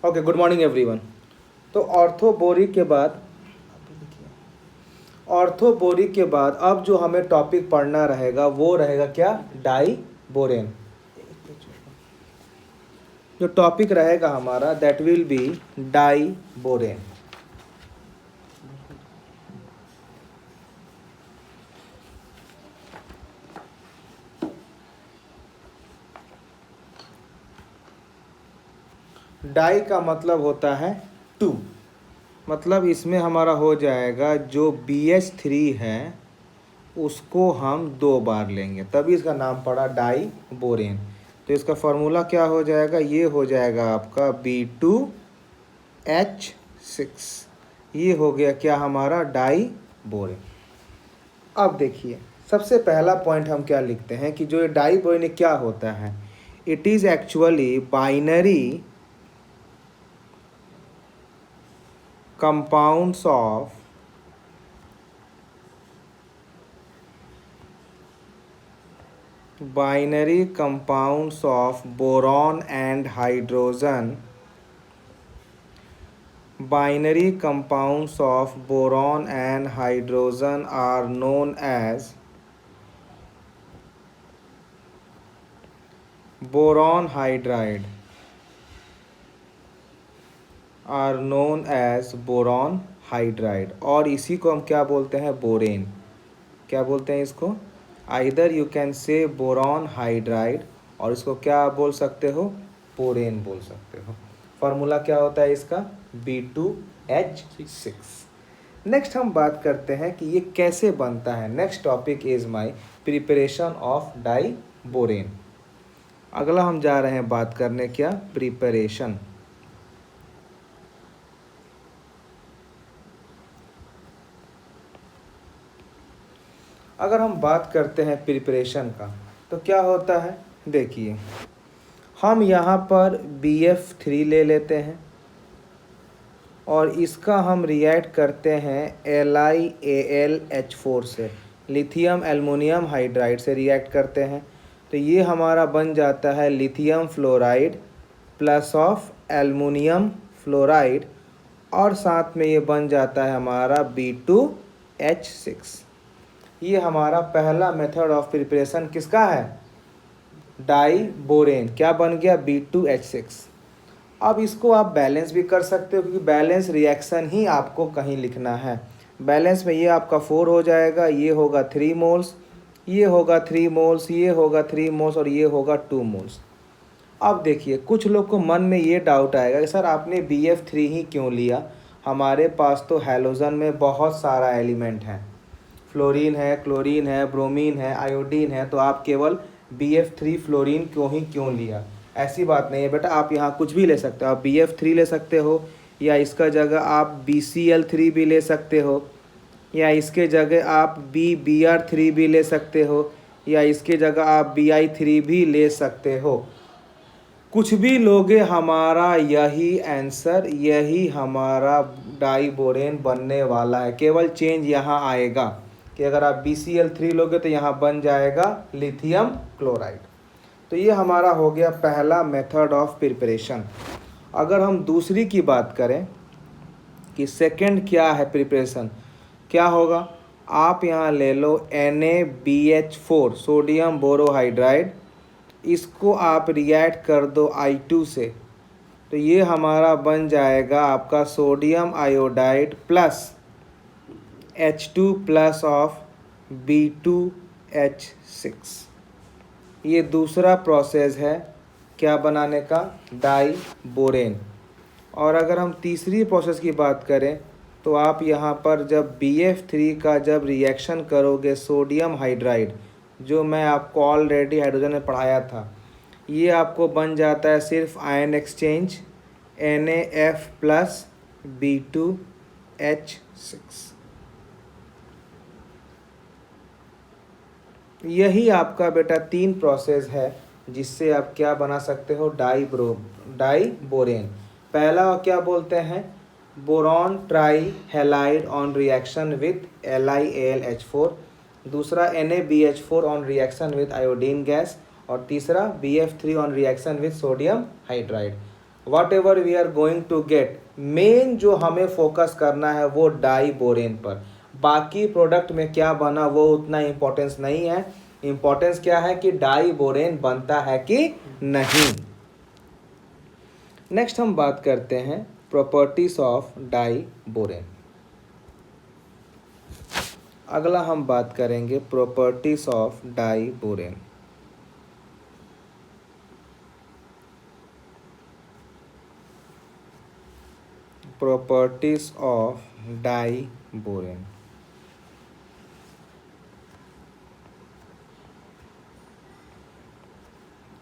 Okay, good morning everyone. तो orthoboric के बाद अब जो हमें टॉपिक पढ़ना रहेगा वो रहेगा क्या? Die borane. जो टॉपिक रहेगा हमारा that will be diborane. Di का मतलब होता है टू, मतलब इसमें हमारा हो जाएगा जो BH3 है उसको हम 2 बार लेंगे, तभी इसका नाम पड़ा डाई बोरेन। तो इसका फार्मूला क्या हो जाएगा? ये हो जाएगा आपका B2H6। ये हो गया क्या हमारा? Diborane. अब देखिए, सबसे पहला पॉइंट हम क्या लिखते हैं कि जो ये डाई बोरेन क्या होता है? It is actually binary compounds of boron and hydrogen. Binary compounds of boron and hydrogen are known as boron hydride, और इसी को हम क्या बोलते हैं? बोरेन। क्या बोलते हैं इसको? Either you can say boron hydride, और इसको क्या बोल सकते हो? बोरेन बोल सकते हो। फार्मूला क्या होता है इसका? B2H6। नेक्स्ट हम बात करते हैं कि ये कैसे बनता है। Next topic is my preparation of diborane. अगला हम जा रहे हैं बात करने क्या? प्रिपरेशन। अगर हम बात करते हैं प्रिपरेशन का तो क्या होता है? देखिए, हम यहाँ पर BF3 ले लेते हैं और इसका हम रिएक्ट करते हैं LiAlH4 से, लिथियम एल्युमिनियम हाइड्राइड से रिएक्ट करते हैं। तो ये हमारा बन जाता है lithium fluoride plus of aluminium fluoride, और साथ में ये बन जाता है हमारा B2H6। ये हमारा पहला मेथड ऑफ प्रिपरेशन किसका है? Diborane. क्या बन गया? B2H6। अब इसको आप बैलेंस भी कर सकते हो, क्योंकि बैलेंस रिएक्शन ही आपको कहीं लिखना है। बैलेंस में ये आपका 4 हो जाएगा, ये होगा 3 मोल्स, ये होगा 3 मोल्स, ये होगा 3 मोल्स, और ये होगा 2 मोल्स। अब देखिए, कुछ लोग को मन में ये डाउट आएगा कि सर आपने BF3 ही क्यों लिया? हमारे पास तो हैलोजन में बहुत सारा एलिमेंट है, फ्लोरीन है, क्लोरीन है, ब्रोमीन है, आयोडीन है, तो आप केवल BF3 फ्लोरीन क्यों लिया? ऐसी बात नहीं है बेटा, आप यहाँ कुछ भी ले सकते हो। आप BF3 ले सकते हो, या इसका जगह आप BCl3 भी ले सकते हो, या इसके जगह आप BBr3 भी ले सकते हो, या इसके जगह आप Bi3 भी ले सकते हो। कुछ भी लोगे, हमारा यही आंसर, यही हमारा डाई बोरेन बनने वाला है। केवल चेंज यहाँ आएगा कि अगर आप BCl3 लोगे तो यहाँ बन जाएगा लिथियम क्लोराइड। तो ये हमारा हो गया पहला मेथड ऑफ प्रिपरेशन। अगर हम दूसरी की बात करें कि सेकंड क्या है प्रिपरेशन, क्या होगा? आप यहाँ ले लो NaBH4 सोडियम बोरोहाइड्राइड, इसको आप रिएक्ट कर दो I2 से, तो ये हमारा बन जाएगा आपका sodium iodide plus H2 plus of B2H6। ये दूसरा प्रोसेस है क्या बनाने का? Diborane. और अगर हम तीसरी प्रोसेस की बात करें तो आप यहाँ पर जब BF3 का जब रिएक्शन करोगे सोडियम हाइड्राइड, जो मैं आपको ऑलरेडी हाइड्रोजन में पढ़ाया था, ये आपको बन जाता है सिर्फ ion exchange NaF plus B2H6। यही आपका बेटा 3 प्रोसेस है जिससे आप क्या बना सकते हो? Diborane. पहला क्या बोलते हैं? Boron trihalide on reaction with LiAlH4, दूसरा NaBH4 on reaction with iodine gas, और तीसरा BF3 on reaction with sodium hydride. Whatever we are going to get, main जो हमें फोकस करना है वो डाई बोरेन पर। बाकी प्रोडक्ट में क्या बना वो उतना इम्पोर्टेंस नहीं है, इम्पोर्टेंस क्या है कि डाई बोरेन बनता है कि नहीं। नेक्स्ट हम बात करते हैं प्रॉपर्टीज ऑफ डाई बोरेन। अगला हम बात करेंगे properties of diborane. Properties of diborane.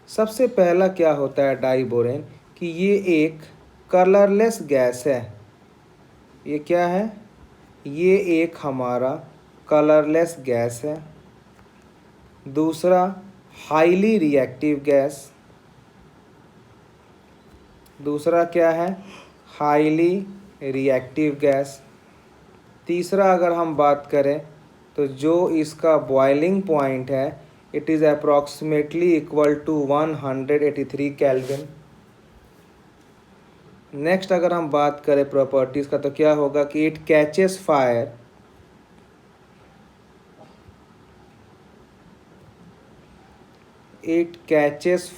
सबसे पहला क्या होता है डाई बोरेन कि ये एक कलरलेस गैस है। ये क्या है? ये एक हमारा कलरलेस गैस है। दूसरा, हाईली रिएक्टिव गैस। दूसरा क्या है? Highly reactive gas. तीसरा अगर हम बात करें तो जो इसका बॉइलिंग पॉइंट है it is approximately equal to 183 kelvin. Next अगर हम बात करें प्रॉपर्टीज़ का तो क्या होगा कि इट कैचेस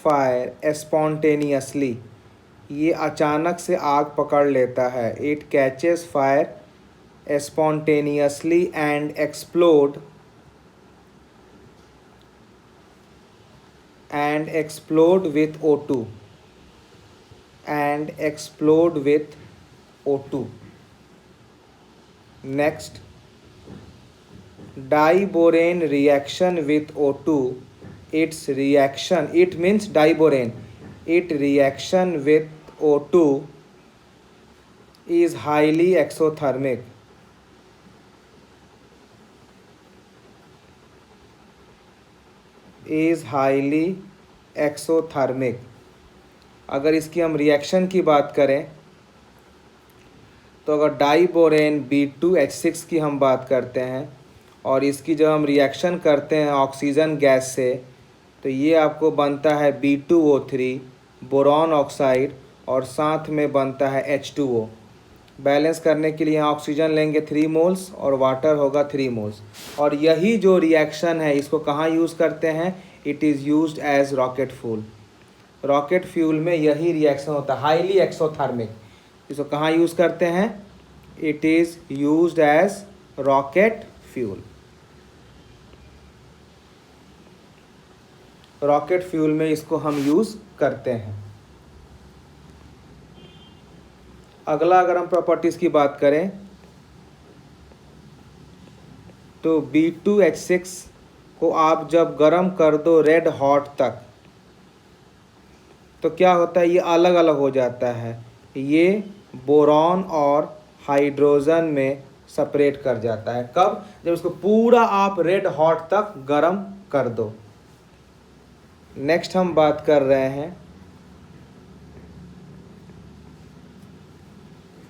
फायर स्पॉन्टेनियसली। ये अचानक से आग पकड़ लेता है। It catches fire spontaneously and explode with O2 Next, diborane reaction with O2. It means diborane. Its reaction with O2 is highly exothermic. अगर इसकी हम रिएक्शन की बात करें तो अगर डाईबोरेन B2H6 की हम बात करते हैं और इसकी जब हम रिएक्शन करते हैं ऑक्सीजन गैस से तो ये आपको बनता है B2O3 बोरॉन ऑक्साइड और साथ में बनता है H2O। बैलेंस करने के लिए यहाँ ऑक्सीजन लेंगे 3 मोल्स और वाटर होगा 3 मोल्स। और यही जो रिएक्शन है इसको कहाँ यूज़ करते हैं? It is used as rocket fuel. Rocket fuel में यही रिएक्शन होता है, हाईली एक्सोथर्मिक। इसको कहाँ यूज़ करते हैं? It is used as rocket fuel. Rocket fuel में इसको हम यूज़ करते हैं। अगला अगर हम प्रॉपर्टीज़ की बात करें तो B2H6 को आप जब गर्म कर दो रेड हॉट तक तो क्या होता है? ये अलग अलग हो जाता है। ये बोरॉन और हाइड्रोजन में सेपरेट कर जाता है। कब? जब इसको पूरा आप रेड हॉट तक गर्म कर दो। नेक्स्ट हम बात कर रहे हैं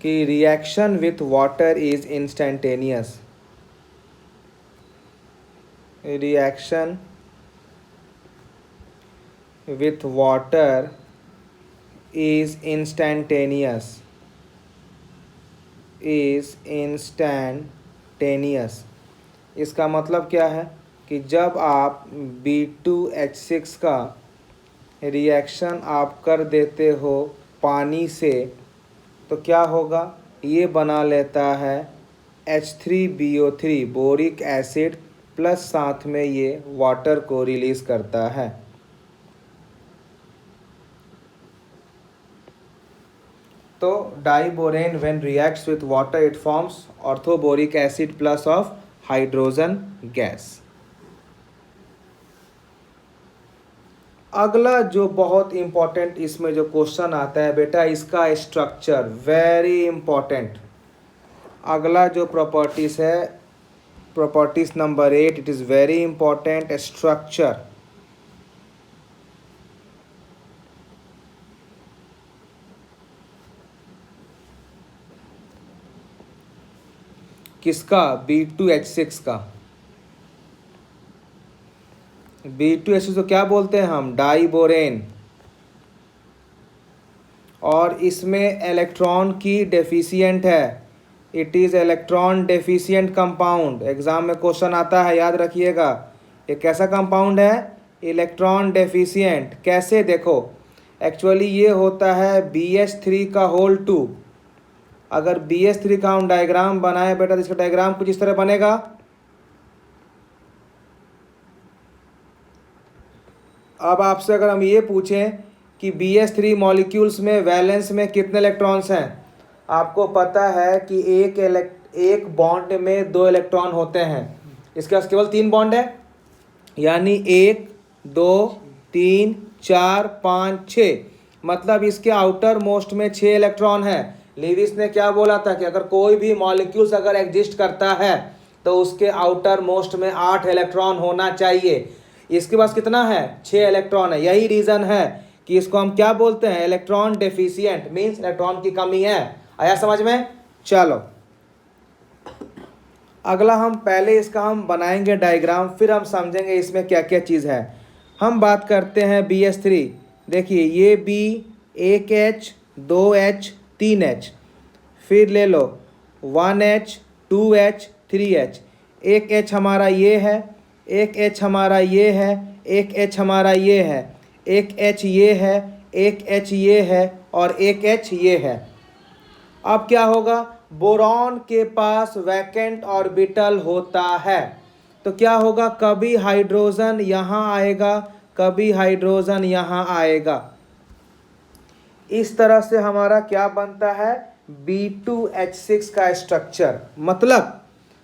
कि reaction with water is instantaneous. Reaction with water is instantaneous. इसका मतलब क्या है कि जब आप B2H6 का रिएक्शन आप कर देते हो पानी से तो क्या होगा? ये बना लेता है H3BO3 बोरिक एसिड प्लस साथ में ये वाटर को रिलीज़ करता है। तो diborane when reacts with water it forms orthoboric acid plus of hydrogen gas. अगला जो बहुत इम्पोर्टेंट इसमें जो क्वेश्चन आता है बेटा इसका स्ट्रक्चर वेरी इम्पोर्टेंट। अगला जो प्रॉपर्टीज़ है properties number 8 it is very important structure. किसका? B2H6 का। B2H6 को क्या बोलते हैं हम? डाईबोरेन। और इसमें इलेक्ट्रॉन की डेफिशिएंट है। It is electron deficient compound. Exam में क्वेश्चन आता है, याद रखिएगा। ये कैसा कंपाउंड है? Electron deficient. कैसे? देखो, एक्चुअली ये होता है BH3 का होल 2। अगर BH3 का हम डायग्राम बनाए बेटा तो इसका डायग्राम कुछ इस तरह बनेगा। अब आपसे अगर हम ये पूछें कि BH3 मॉलिक्यूल्स में वैलेंस में कितने इलेक्ट्रॉन्स हैं, आपको पता है कि एक बॉन्ड में 2 इलेक्ट्रॉन होते हैं। इसके पास केवल 3 बॉन्ड है, यानी 1 2 3 4 5 6, मतलब इसके आउटर मोस्ट में 6 इलेक्ट्रॉन है। लीविस ने क्या बोला था कि अगर कोई भी मॉलिक्यूल्स अगर एग्जिस्ट करता है तो उसके आउटर मोस्ट में 8 इलेक्ट्रॉन होना चाहिए। इसके पास कितना है? 6 इलेक्ट्रॉन है। यही रीज़न है कि इसको हम क्या बोलते हैं? इलेक्ट्रॉन डेफिशिएंट, मीन्स इलेक्ट्रॉन की कमी है। आया समझ में? चलो अगला हम पहले इसका हम बनाएंगे डायग्राम, फिर हम समझेंगे इसमें क्या क्या चीज़ है। हम बात करते हैं BH3। देखिए ये B, 1H 2H 3H, फिर ले लो 1H 2H 3H। एक H हमारा ये है, एक H हमारा ये है, एक H हमारा ये है, एक H ये है, एक H ये है और एक H ये है। अब क्या होगा? बोरॉन के पास वैकेंट ऑर्बिटल होता है, तो क्या होगा? कभी हाइड्रोजन यहाँ आएगा, कभी हाइड्रोजन यहाँ आएगा। इस तरह से हमारा क्या बनता है? B2H6 का स्ट्रक्चर। मतलब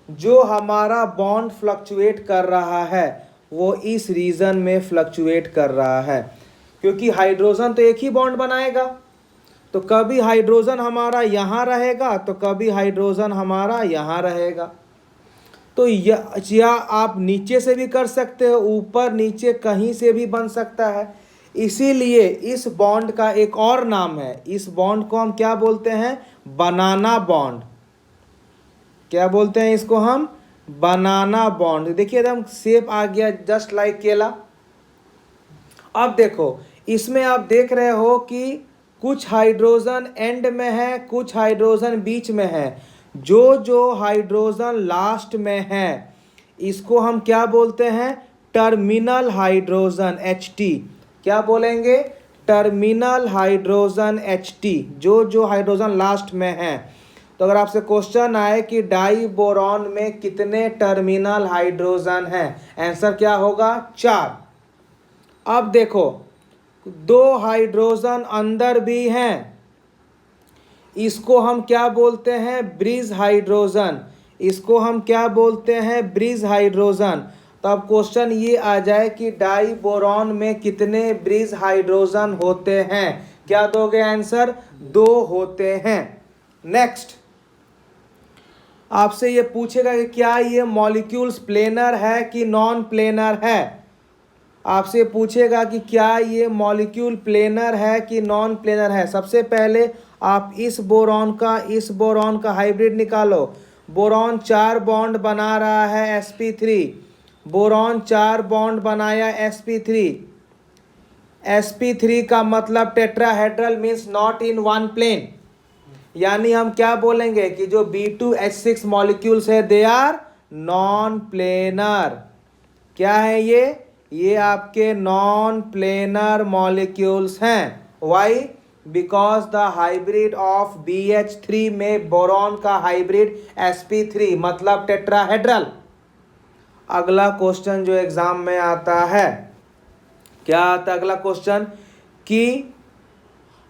जो हमारा बॉन्ड फ्लक्चुएट कर रहा है वो इस रीजन में फ्लक्चुएट कर रहा है, क्योंकि हाइड्रोजन तो एक ही बॉन्ड बनाएगा। तो कभी हाइड्रोजन हमारा यहाँ रहेगा तो कभी हाइड्रोजन हमारा यहाँ रहेगा। तो या आप नीचे से भी कर सकते हो, ऊपर नीचे कहीं से भी बन सकता है। इसीलिए इस बॉन्ड का एक और नाम है, इस बॉन्ड को हम क्या बोलते हैं? बनाना बॉन्ड। क्या बोलते हैं इसको हम? बनाना बॉन्ड। देखिए एकदम शेप आ गया, जस्ट लाइक केला। अब देखो इसमें आप देख रहे हो कि कुछ हाइड्रोजन एंड में है, कुछ हाइड्रोजन बीच में है। जो हाइड्रोजन लास्ट में है इसको हम क्या बोलते हैं? Terminal hydrogen HT। क्या बोलेंगे? टर्मिनल हाइड्रोजन HT, जो हाइड्रोजन लास्ट में है। तो अगर आपसे क्वेश्चन आए कि डाई बोरॉन में कितने टर्मिनल हाइड्रोजन हैं, आंसर क्या होगा? 4। अब देखो 2 हाइड्रोजन अंदर भी हैं, इसको हम क्या बोलते हैं? Bridge hydrogen. इसको हम क्या बोलते हैं? Bridge hydrogen. तो अब क्वेश्चन ये आ जाए कि डाई बोरॉन में कितने ब्रिज हाइड्रोजन होते हैं? क्या दोगे आंसर? 2 होते हैं। नेक्स्ट आपसे ये पूछेगा कि क्या ये मॉलिक्यूल्स प्लेनर है कि नॉन प्लेनर है। आपसे पूछेगा कि क्या ये मॉलिक्यूल प्लेनर है कि नॉन प्लेनर है। सबसे पहले आप इस बोरॉन का हाइब्रिड निकालो। बोरॉन 4 बॉन्ड बना रहा है sp3। बोरॉन 4 बॉन्ड बनाया sp3। sp3 का मतलब tetrahedral, means not in one plane. यानी हम क्या बोलेंगे कि जो B2H6 मॉलिक्यूल्स है दे आर नॉन प्लेनर। क्या है ये आपके नॉन प्लेनर मॉलिक्यूल्स हैं। Why? Because the hybrid of BH3 में बोरॉन का हाइब्रिड sp3 मतलब टेट्राहेड्रल। अगला क्वेश्चन जो एग्जाम में आता है, क्या आता है अगला क्वेश्चन? कि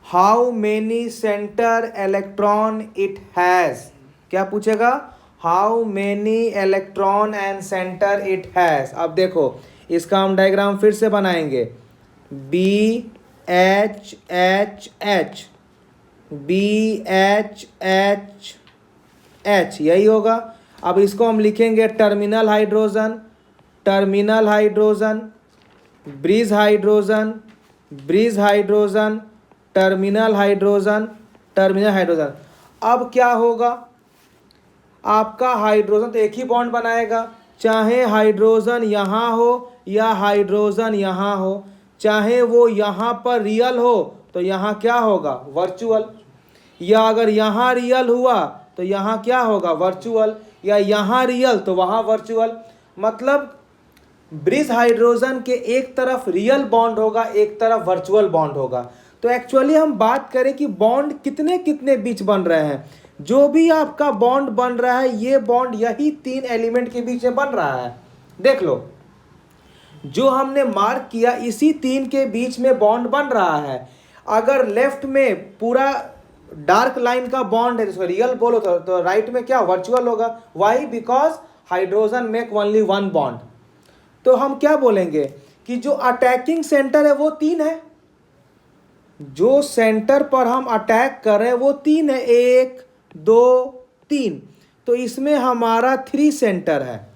how many centre electron it has. क्या पूछेगा? How many electron and centre it has. अब देखो इसका हम डायग्राम फिर से बनाएंगे। BH H H, BH H H, यही होगा। अब इसको हम लिखेंगे terminal hydrogen, terminal hydrogen, bridge hydrogen, bridge hydrogen, terminal hydrogen, terminal hydrogen. अब क्या होगा? आपका हाइड्रोजन तो एक ही बॉन्ड बनाएगा, चाहे हाइड्रोजन यहाँ हो या हाइड्रोजन यहाँ हो। चाहे वो यहाँ पर रियल हो तो यहाँ क्या होगा, वर्चुअल। या अगर यहाँ रियल हुआ तो यहाँ क्या होगा, वर्चुअल। या यहाँ रियल तो वहाँ वर्चुअल। मतलब ब्रिज हाइड्रोजन के एक तरफ रियल बॉन्ड होगा, एक तरफ वर्चुअल बॉन्ड होगा। तो एक्चुअली हम बात करें कि बॉन्ड कितने कितने बीच बन रहे हैं, जो भी आपका बॉन्ड बन रहा है ये बॉन्ड यही 3 एलिमेंट के बीच में बन रहा है। देख लो, जो हमने मार्क किया इसी 3 के बीच में बॉन्ड बन रहा है। अगर लेफ्ट में पूरा डार्क लाइन का बॉन्ड है जिसको रियल बोलो तो राइट में क्या, वर्चुअल होगा। Why, because hydrogen make only 1 bond. तो हम क्या बोलेंगे कि जो अटैकिंग सेंटर है वो 3 है, जो सेंटर पर हम अटैक कर रहे हैं वो 3 है, 1 2 3। तो इसमें हमारा 3 सेंटर है।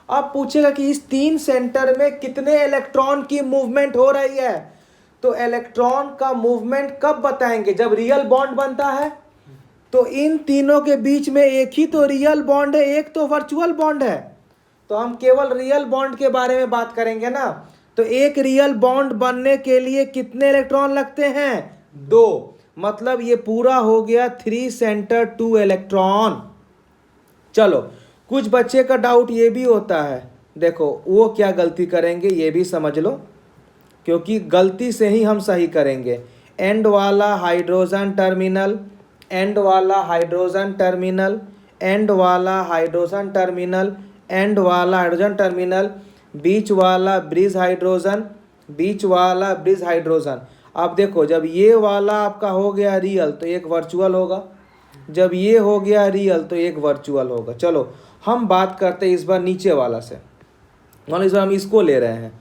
अब पूछेगा कि इस 3 सेंटर में कितने इलेक्ट्रॉन की मूवमेंट हो रही है। तो इलेक्ट्रॉन का मूवमेंट कब बताएंगे, जब रियल बॉन्ड बनता है। तो इन तीनों के बीच में एक ही तो रियल बॉन्ड है, एक तो वर्चुअल बॉन्ड है। तो हम केवल रियल बॉन्ड के बारे में बात करेंगे ना। तो एक रियल बॉन्ड बनने के लिए कितने इलेक्ट्रॉन लगते हैं, 2। मतलब ये पूरा हो गया 3 सेंटर 2 इलेक्ट्रॉन। चलो, कुछ बच्चे का डाउट ये भी होता है, देखो वो क्या गलती करेंगे ये भी समझ लो, क्योंकि गलती से ही हम सही करेंगे। एंड वाला हाइड्रोजन टर्मिनल, एंड वाला हाइड्रोजन टर्मिनल, एंड वाला हाइड्रोजन टर्मिनल, एंड वाला हाइड्रोजन टर्मिनल, बीच वाला ब्रिज हाइड्रोजन, बीच वाला ब्रिज हाइड्रोजन। अब देखो, जब ये वाला आपका हो गया रियल तो एक वर्चुअल होगा, जब ये हो गया रियल तो एक वर्चुअल होगा। चलो हम बात करते हैं इस बार नीचे वाला से। मान लो इस बार हम इसको ले रहे हैं,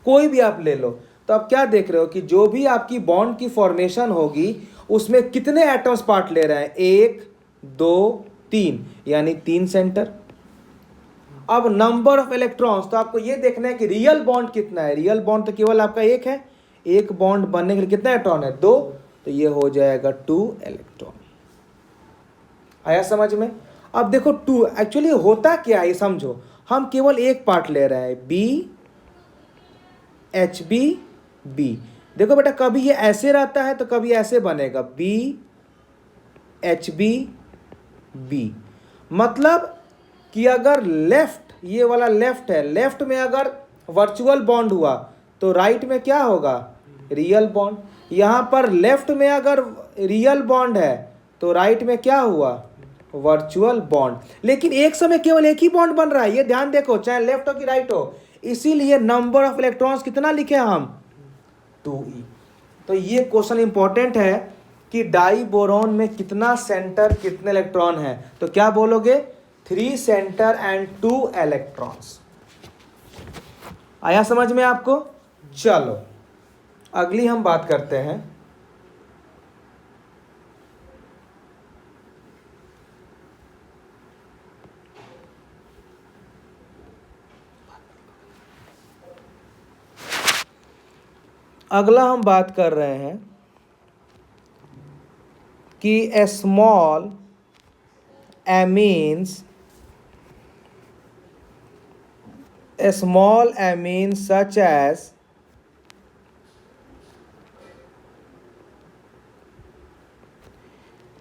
कोई भी आप ले लो। तो आप क्या देख रहे हो कि जो भी आपकी बॉन्ड की फॉर्मेशन होगी उसमें कितने एटम्स पार्ट ले रहे हैं, 1 2 3, यानी 3 सेंटर। अब नंबर ऑफ इलेक्ट्रॉन्स, तो आपको ये देखना है कि रियल बॉन्ड कितना है। रियल बॉन्ड तो केवल आपका एक है, एक बॉन्ड बनने के लिए कितना इलेक्ट्रॉन है, 2। तो ये हो जाएगा 2 इलेक्ट्रॉन। आया समझ में। अब देखो 2 एक्चुअली होता क्या है समझो। हम केवल एक पार्ट ले रहे हैं, बी एच बी बी। देखो बेटा, कभी ये ऐसे रहता है तो कभी ऐसे बनेगा, बी एच बी बी। मतलब कि अगर लेफ्ट, ये वाला लेफ्ट है, लेफ्ट में अगर वर्चुअल बॉन्ड हुआ तो राइट में क्या होगा, रियल बॉन्ड। यहाँ पर लेफ्ट में अगर रियल बॉन्ड है तो राइट में क्या हुआ, वर्चुअल बॉन्ड। लेकिन एक समय केवल एक ही बॉन्ड बन रहा है, ये ध्यान देखो, चाहे लेफ्ट हो कि राइट हो। इसीलिए नंबर ऑफ इलेक्ट्रॉन्स कितना लिखे हम, 2e। तो ये क्वेश्चन इंपॉर्टेंट है कि डाई बोरॉन में कितना सेंटर कितने इलेक्ट्रॉन है। तो क्या बोलोगे, 3 सेंटर एंड 2 इलेक्ट्रॉन्स। आया समझ में आपको। चलो अगली हम बात करते हैं, अगला हम बात कर रहे हैं कि ए small amines such as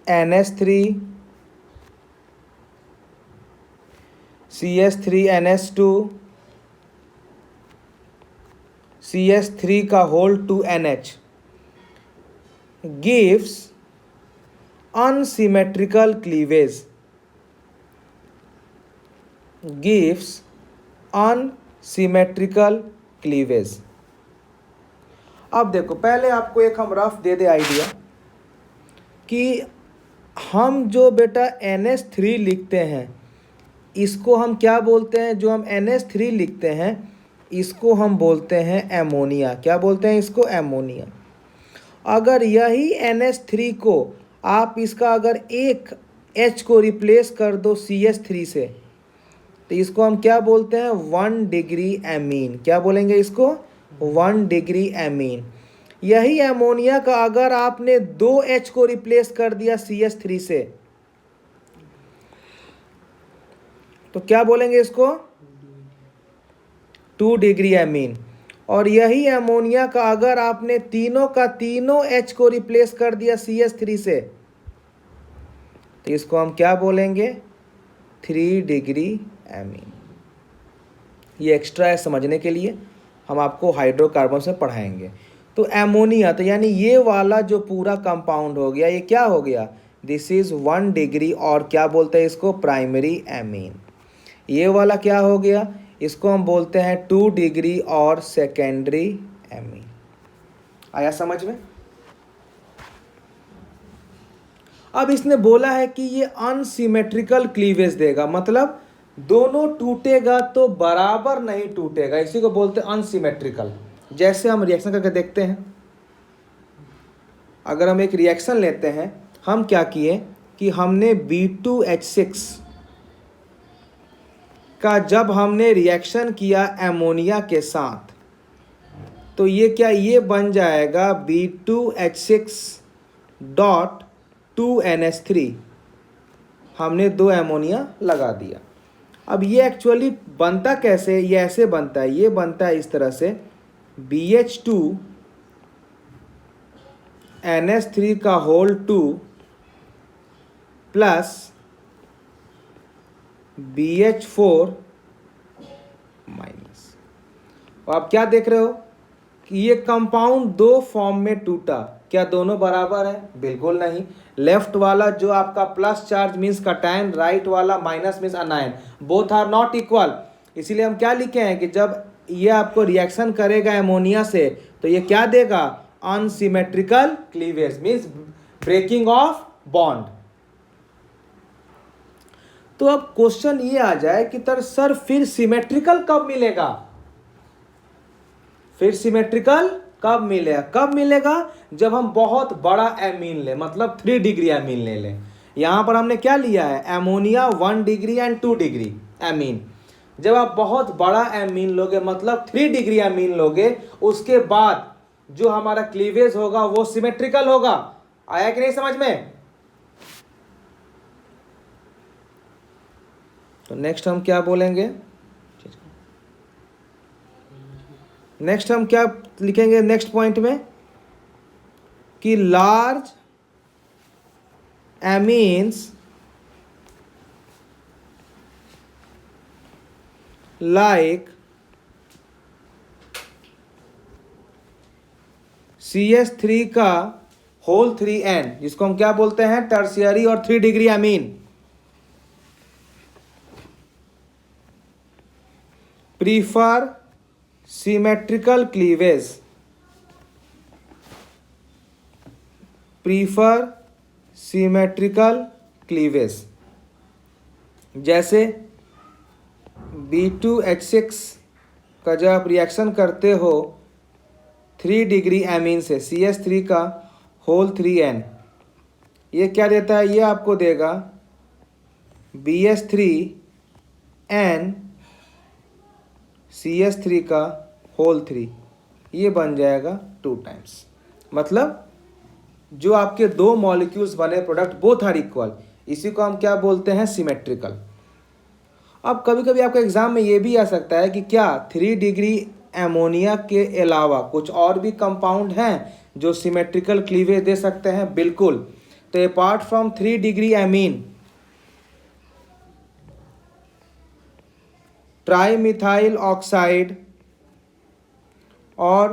NH3, CH3NH2, CH3 का whole 2NH gives unsymmetrical cleavage, gives unsymmetrical cleavage. अब देखो, पहले आपको एक हम रफ दे दे आइडिया कि हम जो बेटा NH3 लिखते हैं इसको हम क्या बोलते हैं, जो हम NH3 लिखते हैं इसको हम बोलते हैं एमोनिया। क्या बोलते हैं इसको, एमोनिया। अगर यही NH3 को आप इसका अगर एक H को रिप्लेस कर दो CH3 से तो इसको हम क्या बोलते हैं, 1 डिग्री एमीन। क्या बोलेंगे इसको, 1 डिग्री एमीन। यही एमोनिया का अगर आपने 2H को रिप्लेस कर दिया CH3 से तो क्या बोलेंगे इसको, 2 डिग्री एमीन। और यही अमोनिया का अगर आपने तीनों का तीनों H को रिप्लेस कर दिया CH3 से, तो इसको हम क्या बोलेंगे? 3 डिग्री एमीन। ये एक्स्ट्रा है समझने के लिए, हम आपको हाइड्रोकार्बन से पढ़ाएंगे। तो एमोनिया, तो यानी ये वाला जो पूरा कंपाउंड हो गया, ये क्या हो गया? दिस इज 1 डिग्री, और क्या बोलते हैं इसको? Primary amine. ये वाला क्या हो गया? इसको हम बोलते हैं 2 डिग्री और सेकेंडरी एमीन। आया समझ में? अब इसने बोला है कि ये अनसिमेट्रिकल क्लीवेज देगा, मतलब दोनों टूटेगा तो बराबर नहीं टूटेगा, इसी को बोलते हैं अनसिमेट्रिकल। जैसे हम रिएक्शन करके देखते हैं। अगर हम एक रिएक्शन लेते हैं, हम क्या किए कि हमने B2H6 का जब हमने रिएक्शन किया एमोनिया के साथ, तो ये क्या, ये बन जाएगा B2H6.2NH3। हमने 2 एमोनिया लगा दिया। अब ये एक्चुअली बनता कैसे? ये ऐसे बनता है, ये बनता है इस तरह से, BH2NH3 का होल 2 प्लस BH4 माइनस। और आप क्या देख रहे हो कि ये कंपाउंड 2 फॉर्म में टूटा। क्या दोनों बराबर है? बिल्कुल नहीं। लेफ्ट वाला जो आपका plus charge means cation, right वाला minus means anion, both are not equal. इसीलिए हम क्या लिखे हैं कि जब ये आपको रिएक्शन करेगा एमोनिया से, तो ये क्या देगा? Unsymmetrical cleavage means breaking of bond. तो अब क्वेश्चन ये आ जाए कि सर फिर सिमेट्रिकल कब मिलेगा? फिर सिमेट्रिकल कब मिलेगा? कब मिलेगा? जब हम बहुत बड़ा एमीन ले, मतलब 3 डिग्री एमीन ले लें। यहां पर हमने क्या लिया है? Ammonia 1 degree and 2 degree amine. जब आप बहुत बड़ा एमीन लोगे, मतलब 3 डिग्री एमीन लोगे, उसके बाद जो हमारा क्लीवेज होगा वो सिमेट्रिकल होगा। आया कि नहीं समझ में? तो नेक्स्ट हम क्या बोलेंगे? नेक्स्ट हम क्या लिखेंगे नेक्स्ट पॉइंट में? कि लार्ज एमीन्स लाइक CH3 का होल 3N, जिसको हम क्या बोलते हैं? टर्शियरी और 3 degree amine, prefer symmetrical cleavage, prefer symmetrical cleavage. जैसे B2H6 का जब आप रिएक्शन करते हो 3 डिग्री एमीन से, CH3 का होल 3N, ये क्या देता है? ये आपको देगा BH3N CH3 का होल 3, ये बन जाएगा 2 टाइम्स। मतलब जो आपके 2 मॉलिक्यूल्स बने प्रोडक्ट, बोथ आर इक्वल, इसी को हम क्या बोलते हैं? सिमेट्रिकल। अब कभी कभी आपका एग्जाम में ये भी आ सकता है कि क्या 3 डिग्री एमोनिया के अलावा कुछ और भी कंपाउंड हैं जो सिमेट्रिकल क्लीवेज दे सकते हैं? बिल्कुल। तो apart from 3 degree amine, trimethyl oxide और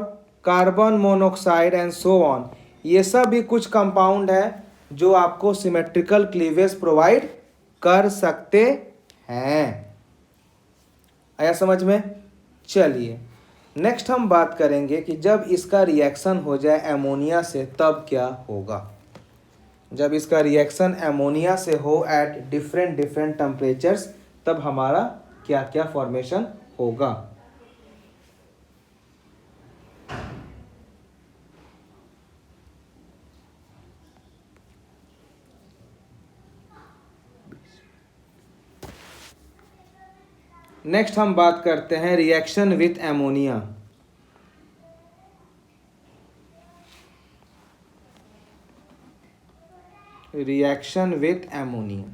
carbon monoxide and so on, ये सब भी कुछ कंपाउंड है जो आपको सिमेट्रिकल क्लीवेज प्रोवाइड कर सकते हैं। आया समझ में? चलिए नेक्स्ट हम बात करेंगे कि जब इसका रिएक्शन हो जाए एमोनिया से तब क्या होगा। जब इसका रिएक्शन एमोनिया से हो एट डिफरेंट टेम्परेचर्स, तब हमारा क्या क्या फॉर्मेशन होगा। नेक्स्ट हम बात करते हैं reaction with ammonia. Reaction with ammonia,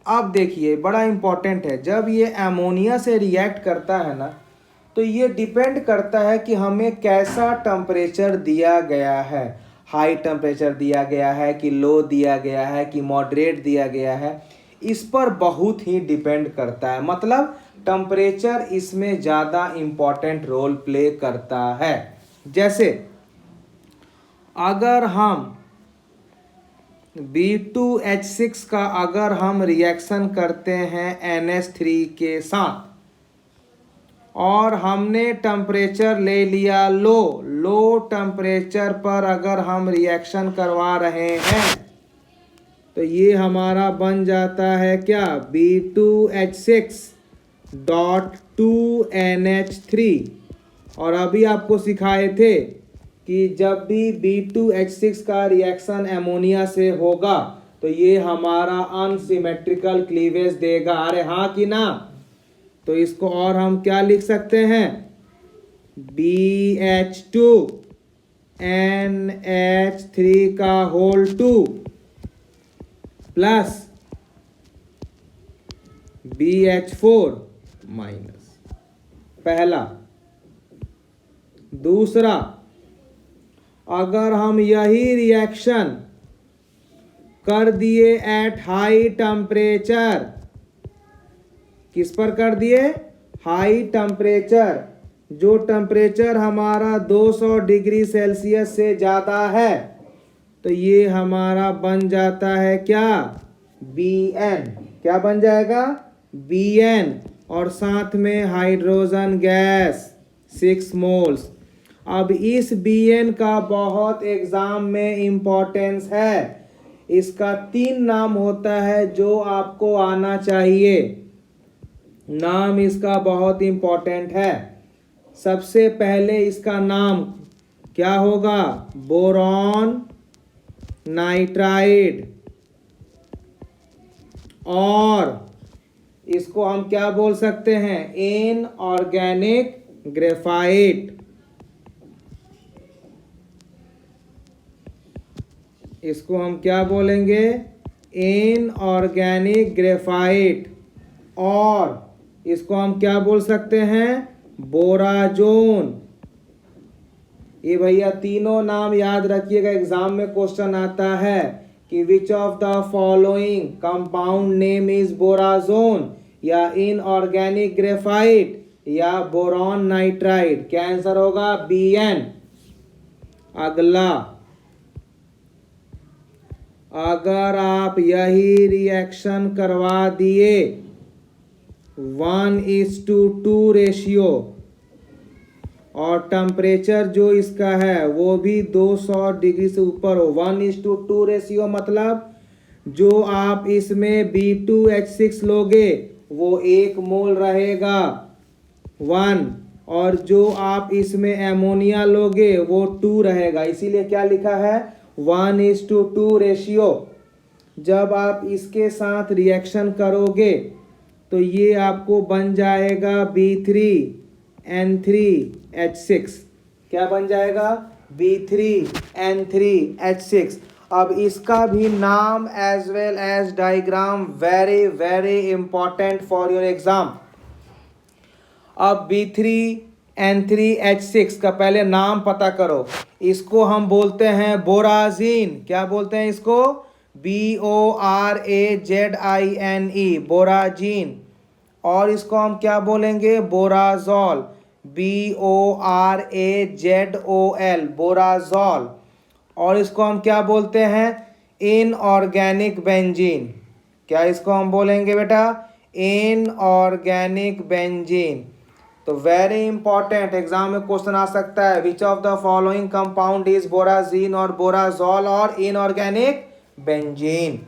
अब देखिए बड़ा इंपॉर्टेंट है। जब ये एमोनिया से रिएक्ट करता है ना, तो ये डिपेंड करता है कि हमें कैसा टेम्परेचर दिया गया है, हाई टेम्परेचर दिया गया है कि लो दिया गया है कि मॉडरेट दिया गया है, इस पर बहुत ही डिपेंड करता है। मतलब टेम्परेचर इसमें ज़्यादा इम्पॉर्टेंट रोल प्ले करता है। जैसे अगर हम B2H6 का अगर हम रिएक्शन करते हैं NH3 के साथ और हमने टेम्परेचर ले लिया लो टेम्परेचर पर अगर हम रिएक्शन करवा रहे हैं तो ये हमारा बन जाता है क्या, B2H6.2NH3। और अभी आपको सिखाए थे कि जब भी B2H6 का रिएक्शन एमोनिया से होगा तो ये हमारा अनसिमेट्रिकल क्लीवेज देगा। अरे हाँ कि ना? तो इसको और हम क्या लिख सकते हैं, BH2NH3 का होल 2 प्लस BH4 माइनस, पहला। दूसरा, अगर हम यही रिएक्शन कर दिए एट हाई टेम्परेचर, किस पर कर दिए, हाई टेम्परेचर, जो टेम्परेचर हमारा 200 डिग्री सेल्सियस से ज़्यादा है, तो ये हमारा बन जाता है क्या, Bn। क्या बन जाएगा, Bn। और साथ में हाइड्रोजन गैस 6 मोल्स। अब इस Bn का बहुत एग्जाम में इम्पोर्टेंस है। इसका 3 नाम होता है जो आपको आना चाहिए। नाम इसका बहुत इम्पोर्टेंट है। सबसे पहले इसका नाम क्या होगा, बोरॉन नाइट्राइड, और इसको हम क्या बोल सकते हैं, इनऑर्गेनिक ग्रेफाइट। इसको हम क्या बोलेंगे, इनऑर्गेनिक ग्रेफाइट। और इसको हम क्या बोल सकते हैं, बोराजोन। ये भैया तीनों नाम याद रखिएगा, एग्जाम में क्वेश्चन आता है कि which of the following compound name is borazon, या इनऑर्गेनिक ग्रेफाइट, या बोरॉन नाइट्राइड। क्या आंसर होगा, Bn। अगला, अगर आप यही रिएक्शन करवा दिए 1:2 रेशियो और टेम्परेचर जो इसका है वो भी 200 डिग्री से ऊपर हो, 1:2 रेशियो मतलब जो आप इसमें B2H6 लोगे वो 1 मोल रहेगा 1, और जो आप इसमें एमोनिया लोगे वो 2 रहेगा। इसीलिए क्या लिखा है, 1:2 रेशियो। जब आप इसके साथ रिएक्शन करोगे तो ये आपको बन जाएगा B3N3H6। क्या बन जाएगा, B3N3H6। अब इसका भी नाम as well as diagram very very important for your exam. अब B3N3H6 का पहले नाम पता करो। इसको हम बोलते हैं बोराजीन। क्या बोलते हैं इसको, BORAZINE, बोराजीन। और इसको हम क्या बोलेंगे, बोराजोल, BORAZOL, बोराजोल। और इसको हम क्या बोलते हैं, इनऑर्गेनिक बेंजीन। क्या इसको हम बोलेंगे बेटा, इनऑर्गेनिक बेंजीन। तो वेरी इंपॉर्टेंट, एग्जाम में क्वेश्चन आ सकता है, which of the following compound is borazine और बोराजोल और इनऑर्गेनिक बेंजीन।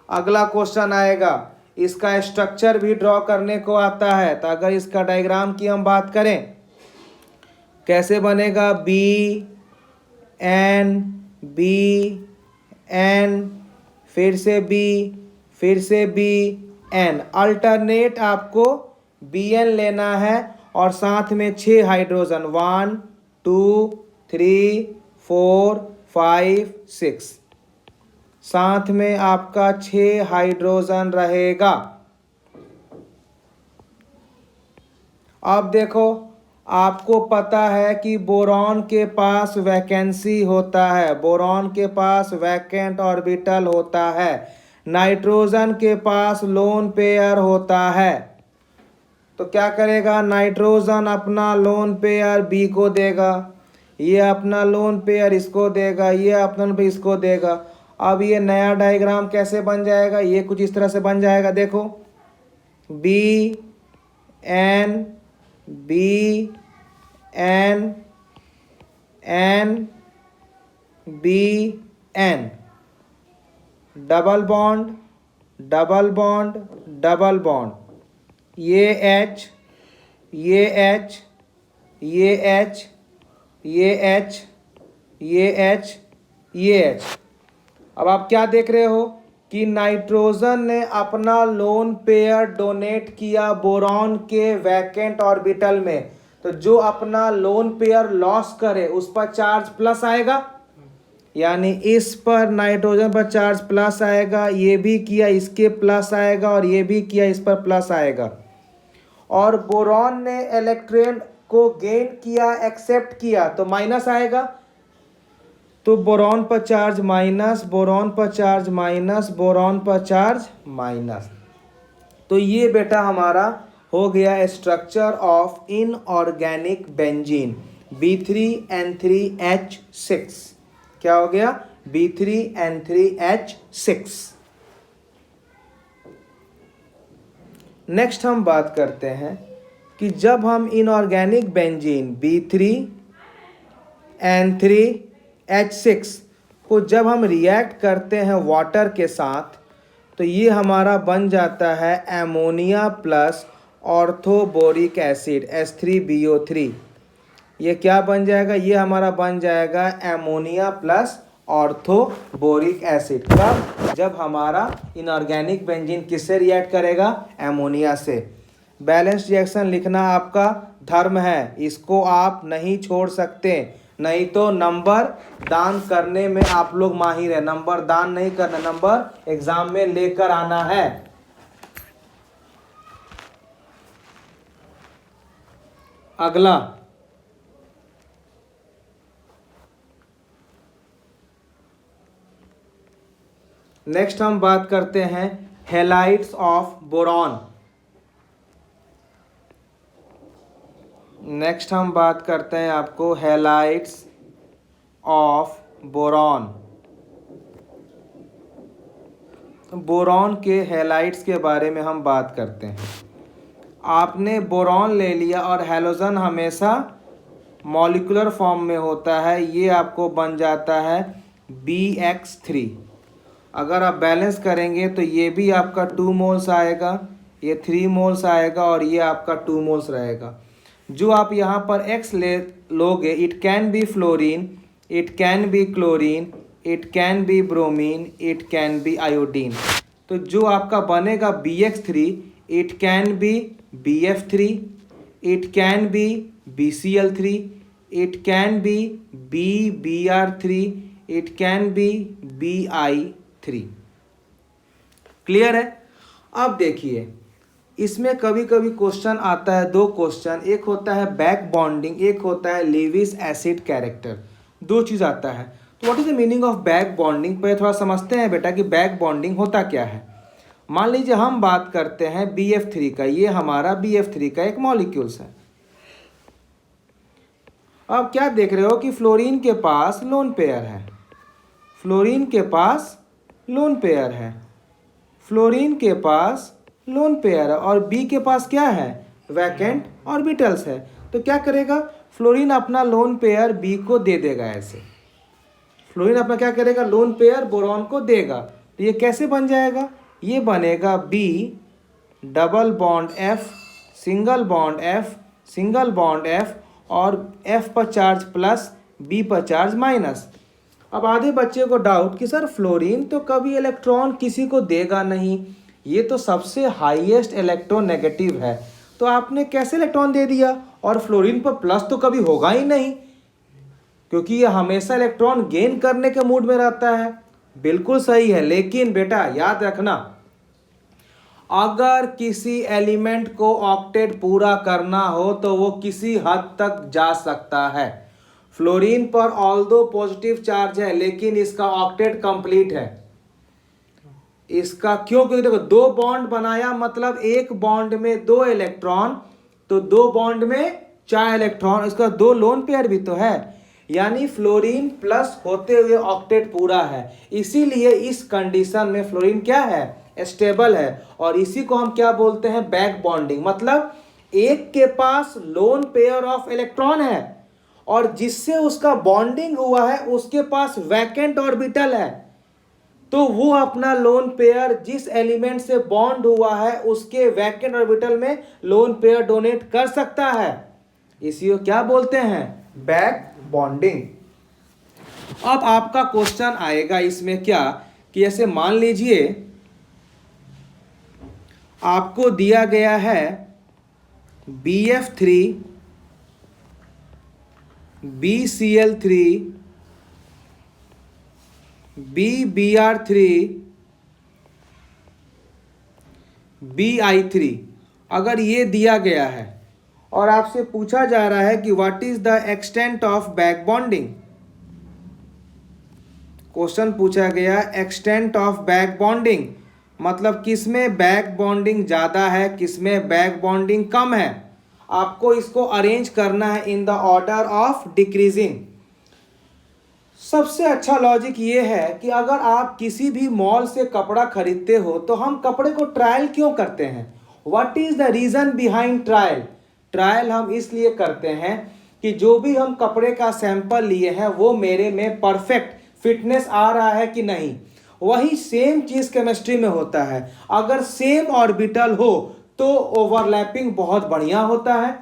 अगला क्वेश्चन आएगा, इसका स्ट्रक्चर भी ड्रॉ करने को आता है। तो अगर इसका डायग्राम की हम बात करें, कैसे बनेगा, BN, फिर से B, फिर से BN। अल्टरनेट आपको Bn लेना है और साथ में 6 हाइड्रोजन, 1 2 3 4 5 6, साथ में आपका 6 हाइड्रोजन रहेगा। अब देखो, आपको पता है कि बोरॉन के पास वैकेंसी होता है, बोरॉन के पास वैकेंट ऑर्बिटल होता है, नाइट्रोजन के पास लोन पेयर होता है। तो क्या करेगा, नाइट्रोजन अपना लोन पेयर बी को देगा, ये अपना लोन पेयर इसको देगा, ये अपना लोन पेयर इसको देगा। अब ये नया डायग्राम कैसे बन जाएगा, ये कुछ इस तरह से बन जाएगा, देखो B N B N N B N, double bond double bond double bond, ये एच ये एच ये एच ये एच ये एच ये एच। अब आप क्या देख रहे हो कि नाइट्रोजन ने अपना लोन पेयर डोनेट किया बोरॉन के वैकेंट ऑर्बिटल में, तो जो अपना लोन पेयर लॉस करे उस पर चार्ज प्लस आएगा, यानी इस पर नाइट्रोजन पर चार्ज प्लस आएगा, ये भी किया इसके प्लस आएगा और ये भी किया इस पर प्लस आएगा। और बोरॉन ने इलेक्ट्रॉन को गेन किया, एक्सेप्ट किया, तो माइनस आएगा। तो बोरॉन पर चार्ज माइनस, बोरॉन पर चार्ज माइनस, बोरॉन पर चार्ज माइनस। तो ये बेटा हमारा हो गया structure of inorganic benzene B3N3H6। क्या हो गया, B3N3H6। नेक्स्ट हम बात करते हैं कि जब हम इनऑर्गेनिक बेंजीन B3N3H6 को जब हम रिएक्ट करते हैं वाटर के साथ, तो ये हमारा बन जाता है ammonia plus orthoboric acid H3BO3। ये क्या बन जाएगा, ये हमारा बन जाएगा एमोनिया प्लस ऑर्थोबोरिक एसिड। कब, जब हमारा इनऑर्गेनिक बेंजीन किससे रिएक्ट करेगा, एमोनिया से। बैलेंस रिएक्शन लिखना आपका धर्म है, इसको आप नहीं छोड़ सकते, नहीं तो नंबर दान करने में आप लोग माहिर है। नंबर दान नहीं करना, नंबर एग्जाम में लेकर आना है। अगला नेक्स्ट हम बात करते हैं हैलाइड्स ऑफ बोरॉन। नेक्स्ट हम बात करते हैं आपको हैलाइड्स ऑफ बोरॉन। बोरॉन के हैलाइड्स के बारे में हम बात करते हैं। आपने बोरॉन ले लिया और हैलोजन हमेशा मॉलिक्यूलर फॉर्म में होता है, ये आपको बन जाता है BX3। अगर आप बैलेंस करेंगे तो ये भी आपका 2 मोल्स आएगा, ये 3 मोल्स आएगा और ये आपका 2 मोल्स रहेगा। जो आप यहाँ पर X ले लोगे, it can be fluorine, it can be chlorine, it can be bromine, it can be iodine. तो जो आपका बनेगा BX3, it can be BF3, it can be BCl3, it can be BBr3, it can be BI3। Clear है। अब देखिए इसमें कभी कभी क्वेश्चन आता है, 2 क्वेश्चन, एक होता है बैक बॉन्डिंग, एक होता है लेविस एसिड कैरेक्टर, 2 चीज़ आता है। तो what is the meaning of back bonding, पहले थोड़ा समझते हैं बेटा कि बैक बॉन्डिंग होता क्या है। मान लीजिए हम बात करते हैं BF3 का, ये हमारा BF3 का एक मॉलिक्यूल्स है। अब क्या देख रहे हो कि फ्लोरीन के पास लोन पेयर है, फ्लोरीन के पास लोन पेयर है, फ्लोरीन के पास लोन पेयर है, और बी के पास क्या है, वैकेंट ऑर्बिटल्स है। तो क्या करेगा, फ्लोरीन अपना लोन पेयर बी को दे देगा। ऐसे फ्लोरीन अपना क्या करेगा, लोन पेयर बोरॉन को देगा। तो ये कैसे बन जाएगा, ये बनेगा B double bond F, single bond F, single bond F, और एफ पर चार्ज प्लस, बी पर चार्ज माइनस। अब आधे बच्चे को डाउट कि सर फ्लोरीन तो कभी इलेक्ट्रॉन किसी को देगा नहीं, ये तो सबसे हाईएस्ट इलेक्ट्रोनेगेटिव है, तो आपने कैसे इलेक्ट्रॉन दे दिया, और फ्लोरीन पर प्लस तो कभी होगा ही नहीं, क्योंकि ये हमेशा इलेक्ट्रॉन गेन करने के मूड में रहता है। बिल्कुल सही है, लेकिन बेटा याद रखना अगर किसी एलिमेंट को ऑक्टेट पूरा करना हो तो वो किसी हद तक जा सकता है। फ्लोरीन पर ऑल्दो पॉजिटिव चार्ज है लेकिन इसका ऑक्टेट कंप्लीट है। इसका क्यों? क्योंकि देखो दो बॉन्ड बनाया मतलब एक बॉन्ड में दो इलेक्ट्रॉन, तो दो बॉन्ड में 4 इलेक्ट्रॉन, इसका दो लोन पेयर भी तो है, यानी फ्लोरीन प्लस होते हुए ऑक्टेट पूरा है। इसीलिए इस कंडीशन में फ्लोरीन क्या है? स्टेबल है। और इसी को हम क्या बोलते हैं? Back bonding. मतलब एक के पास लोन पेयर ऑफ इलेक्ट्रॉन है और जिससे उसका बॉन्डिंग हुआ है उसके पास वैकेंट ऑर्बिटल है, तो वो अपना लोन पेयर जिस एलिमेंट से बॉन्ड हुआ है उसके वैकेंट ऑर्बिटल में लोन पेयर डोनेट कर सकता है। इसी को क्या बोलते हैं? Back bonding. अब आपका क्वेश्चन आएगा इसमें क्या कि ऐसे मान लीजिए आपको दिया गया है BF3 BCl3 BBr3 BI3, अगर ये दिया गया है और आपसे पूछा जा रहा है कि what is the extent of back bonding. Question पूछा गया एक्सटेंट ऑफ बैक बॉन्डिंग, मतलब किसमें बैक बॉन्डिंग ज़्यादा है, किसमें बैक बॉन्डिंग कम है। आपको इसको अरेंज करना है in the order of decreasing. सबसे अच्छा लॉजिक ये है कि अगर आप किसी भी मॉल से कपड़ा खरीदते हो तो हम कपड़े को ट्रायल क्यों करते हैं? What is the reason behind trial? Trial हम इसलिए करते हैं कि जो भी हम कपड़े का सैंपल लिए हैं वो मेरे में परफेक्ट फिटनेस आ रहा है कि नहीं। वही सेम चीज़ केमिस्ट्री में होता है। अगर सेम ऑर्बिटल हो तो ओवरलैपिंग बहुत बढ़िया होता है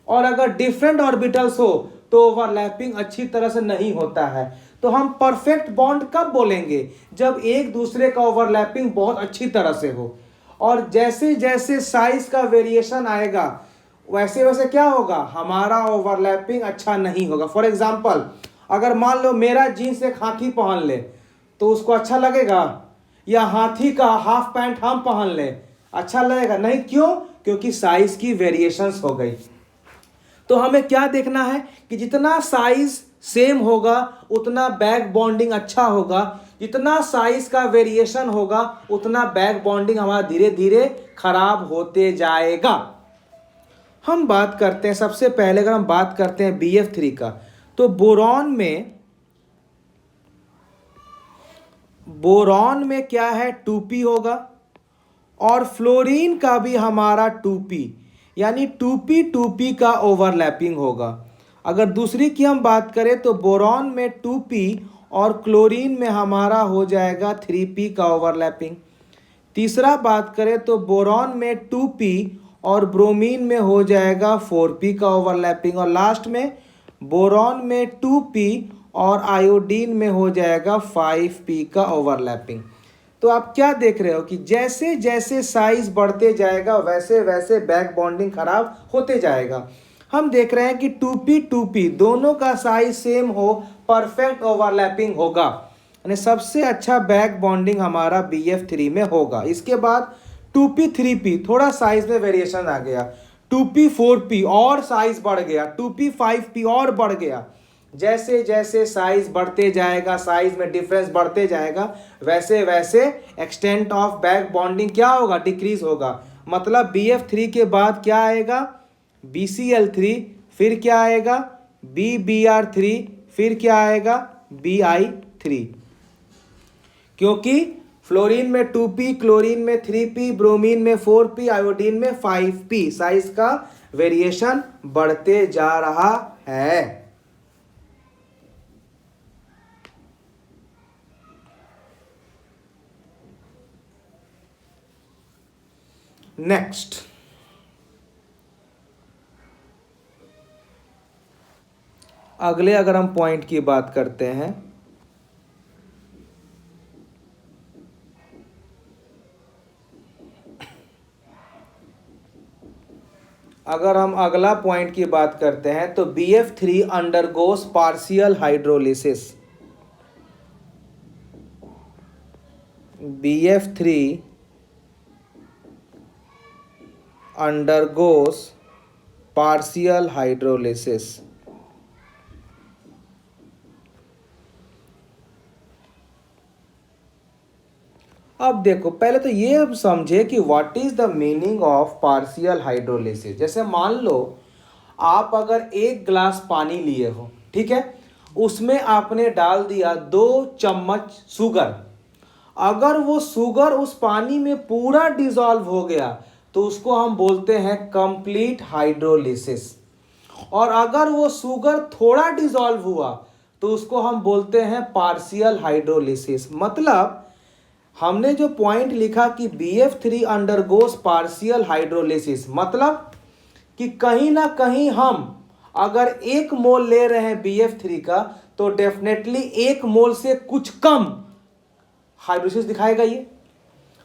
और अगर डिफरेंट ऑर्बिटल्स हो तो ओवरलैपिंग अच्छी तरह से नहीं होता है। तो हम परफेक्ट बॉन्ड कब बोलेंगे? जब एक दूसरे का ओवरलैपिंग बहुत अच्छी तरह से हो। और जैसे जैसे साइज का वेरिएशन आएगा वैसे वैसे क्या होगा? हमारा ओवरलैपिंग अच्छा नहीं होगा। फॉर एग्जाम्पल अगर मान लो मेरा जीन्स एक हाथी पहन ले तो उसको अच्छा लगेगा, या हाथी का हाफ पैंट हम पहन ले अच्छा लगेगा? नहीं। क्यों? क्योंकि साइज की वेरिएशंस हो गई। तो हमें क्या देखना है कि जितना साइज सेम होगा उतना बैक बॉन्डिंग अच्छा होगा, जितना साइज का वेरिएशन होगा उतना बैक बॉन्डिंग हमारा धीरे धीरे खराब होते जाएगा। हम बात करते हैं सबसे पहले, अगर हम बात करते हैं BF3 का, तो बोरॉन में क्या है? 2p होगा और फ्लोरीन का भी हमारा 2p, यानी 2p का ओवरलैपिंग होगा। अगर दूसरी की हम बात करें तो बोरॉन में 2p और क्लोरीन में हमारा हो जाएगा 3p का ओवरलैपिंग। तीसरा बात करें तो बोरॉन में 2p और ब्रोमीन में हो जाएगा 4p का ओवरलैपिंग। और लास्ट में बोरॉन में 2p और आयोडीन में हो जाएगा 5p का ओवरलैपिंग। तो आप क्या देख रहे हो कि जैसे जैसे साइज बढ़ते जाएगा वैसे वैसे बैक बॉन्डिंग खराब होते जाएगा। हम देख रहे हैं कि 2p दोनों का साइज सेम हो, परफेक्ट ओवरलैपिंग होगा, यानी सबसे अच्छा बैक बॉन्डिंग हमारा BF3 में होगा। इसके बाद 2p 3p थोड़ा साइज में वेरिएशन आ गया, 2p 4p और साइज बढ़ गया, 2p 5p और बढ़ गया। जैसे जैसे साइज बढ़ते जाएगा, साइज में डिफरेंस बढ़ते जाएगा, वैसे वैसे एक्सटेंट ऑफ बैक बॉन्डिंग क्या होगा? डिक्रीज होगा। मतलब BF3 के बाद क्या आएगा? BCl3, फिर क्या आएगा? BBr3, फिर क्या आएगा? BI3। क्योंकि फ्लोरीन में 2p, क्लोरीन में 3p, ब्रोमीन में 4p, आयोडीन में 5p, साइज का वेरिएशन बढ़ते जा रहा है। नेक्स्ट, अगले अगर हम पॉइंट की बात करते हैं, अगर हम अगला पॉइंट की बात करते हैं तो BF3 undergoes partial hydrolysis. BF3 undergoes partial hydrolysis. अब देखो, पहले तो ये अब समझे कि what is the meaning of partial hydrolysis. जैसे मान लो आप अगर 1 गिलास पानी लिए हो, ठीक है, उसमें आपने डाल दिया 2 चम्मच शुगर। अगर वो शुगर उस पानी में पूरा डिसॉल्व हो गया तो उसको हम बोलते हैं कंप्लीट हाइड्रोलिसिस। और अगर वो शुगर थोड़ा डिसॉल्व हुआ तो उसको हम बोलते हैं पार्शियल हाइड्रोलिसिस। मतलब हमने जो पॉइंट लिखा कि BF3 अंडरगोस पार्शियल हाइड्रोलिसिस, मतलब कि कहीं ना कहीं हम अगर 1 मोल ले रहे हैं BF3 का तो डेफिनेटली 1 मोल से कुछ कम हाइड्रोलिसिस दिखाएगा ये।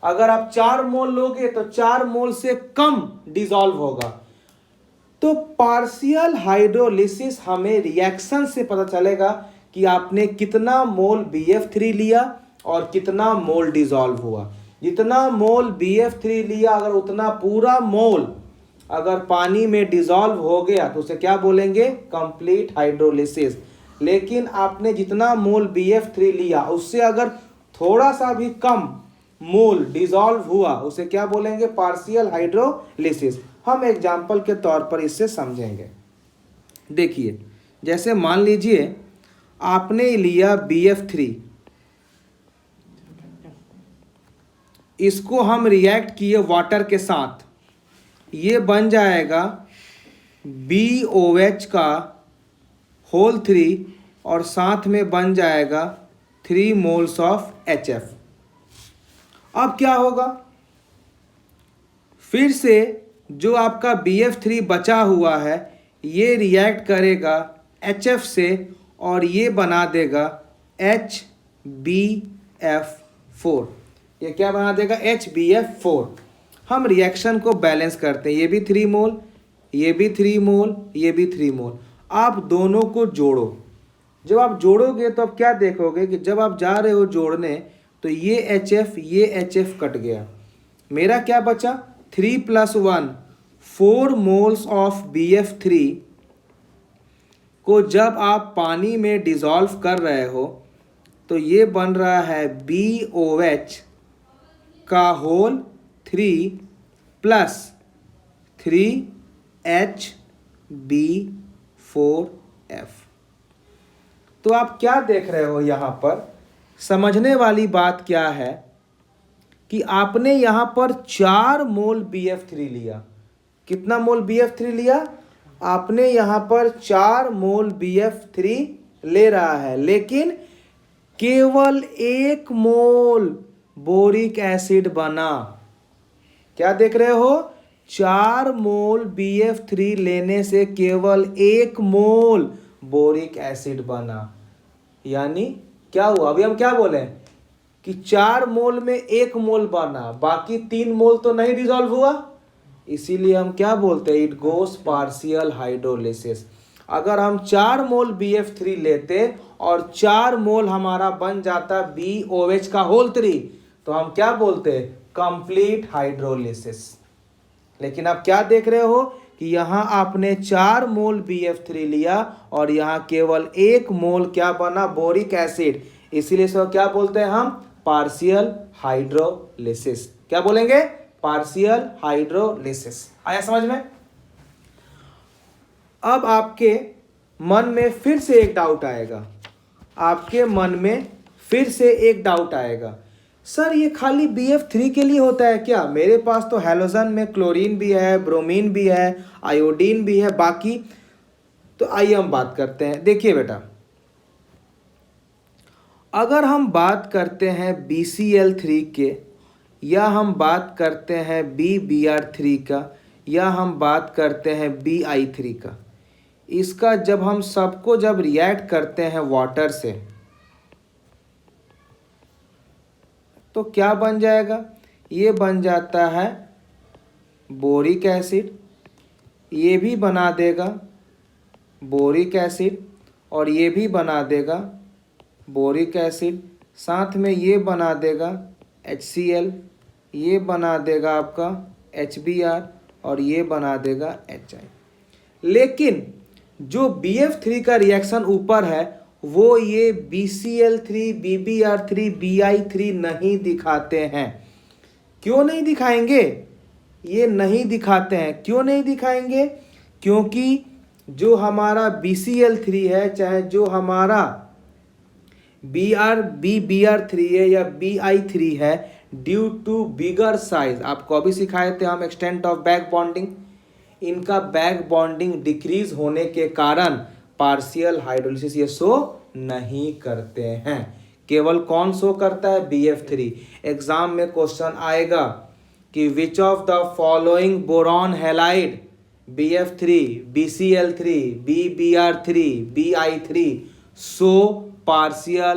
अगर आप 4 मोल लोगे तो 4 मोल से कम डिसॉल्व होगा। तो पार्शियल हाइड्रोलिसिस हमें रिएक्शन से पता चलेगा कि आपने कितना मोल BF3 लिया और कितना मोल डिसॉल्व हुआ। जितना मोल BF3 लिया अगर उतना पूरा मोल अगर पानी में डिसॉल्व हो गया तो उसे क्या बोलेंगे, कंप्लीट हाइड्रोलिसिस। लेकिन आपने जितना मोल BF3 लिया उससे अगर थोड़ा सा भी कम मोल डिसॉल्व हुआ उसे क्या बोलेंगे, पार्शियल हाइड्रोलिसिस। हम एग्जाम्पल के तौर पर इससे समझेंगे। देखिए, जैसे मान लीजिए आपने लिया BF3, इसको हम रिएक्ट किए वाटर के साथ, ये बन जाएगा BOH का होल 3 और साथ में बन जाएगा 3 मोल्स ऑफ HF। अब क्या होगा, फिर से जो आपका BF3 बचा हुआ है ये रिएक्ट करेगा HF से और ये बना देगा HBF4। ये क्या बना देगा, HBF4। हम रिएक्शन को बैलेंस करते हैं, ये भी 3 मोल, ये भी 3 मोल, ये भी 3 मोल। आप दोनों को जोड़ो। जब आप जोड़ोगे तो आप क्या देखोगे कि जब आप जा रहे हो जोड़ने तो ये HF कट गया। मेरा क्या बचा, 3 + 1 4 मोल्स ऑफ BF3 को जब आप पानी में डिसॉल्व कर रहे हो तो ये बन रहा है BOH का होल 3 + 3HB4F। तो आप क्या देख रहे हो यहाँ पर, समझने वाली बात क्या है कि आपने यहाँ पर 4 मोल BF3 लिया। कितना मोल BF3 लिया, आपने यहाँ पर 4 मोल BF3 ले रहा है, लेकिन केवल 1 मोल बोरिक एसिड बना। क्या देख रहे हो, 4 मोल BF3 लेने से केवल 1 मोल बोरिक एसिड बना। यानी क्या हुआ, अभी हम क्या बोले कि 4 मोल में 1 मोल बना, बाकी 3 मोल तो नहीं डिसॉल्व हुआ, इसीलिए हम क्या बोलते हैं, इट गोस पार्शियल हाइड्रोलिसिस। अगर हम 4 मोल BF3 लेते और 4 मोल हमारा बन जाता BOH का होल 3 तो हम क्या बोलते हैं, कंप्लीट हाइड्रोलिसिस। लेकिन आप क्या देख रहे हो कि यहाँ आपने 4 मोल BF3 लिया और यहाँ केवल 1 मोल क्या बना, बोरिक एसिड, इसीलिए इसको क्या बोलते हैं हम, पार्शियल हाइड्रोलिसिस। क्या बोलेंगे, पार्शियल हाइड्रोलिसिस। आया समझ में। अब आपके मन में फिर से एक डाउट आएगा, आपके मन में फिर से एक डाउट आएगा, सर ये खाली BF3 के लिए होता है क्या, मेरे पास तो हैलोजन में क्लोरीन भी है, ब्रोमीन भी है, आयोडीन भी है, बाकी। तो आइए हम बात करते हैं। देखिए बेटा, अगर हम बात करते हैं BCl3 के, या हम बात करते हैं BBr3 का, या हम बात करते हैं BI3 का, इसका जब हम सबको जब रिएक्ट करते हैं वाटर से तो क्या बन जाएगा, ये बन जाता है बोरिक एसिड, ये भी बना देगा बोरिक एसिड, और ये भी बना देगा बोरिक एसिड, साथ में ये बना देगा HCl, ये बना देगा आपका HBr, और ये बना देगा HI। लेकिन जो BF3 का रिएक्शन ऊपर है वो ये BCl3, BBr3, BI3 नहीं दिखाते हैं। क्यों नहीं दिखाएंगे? ये नहीं दिखाते हैं। क्यों नहीं दिखाएंगे? क्योंकि जो हमारा BCl3 है, चाहे जो हमारा BBr3 है या BI3 है, ड्यू टू बिगर साइज, आपको अभी सिखाए थे हम एक्सटेंट ऑफ बैक बॉन्डिंग, इनका बैक बॉन्डिंग डिक्रीज होने के कारण पार्शियल हाइड्रोलिसिस ये शो नहीं करते हैं। केवल कौन शो करता है? BF3। एग्जाम में क्वेश्चन आएगा कि which of the following boron halide BF3, BCl3, BBr3, BI3 show partial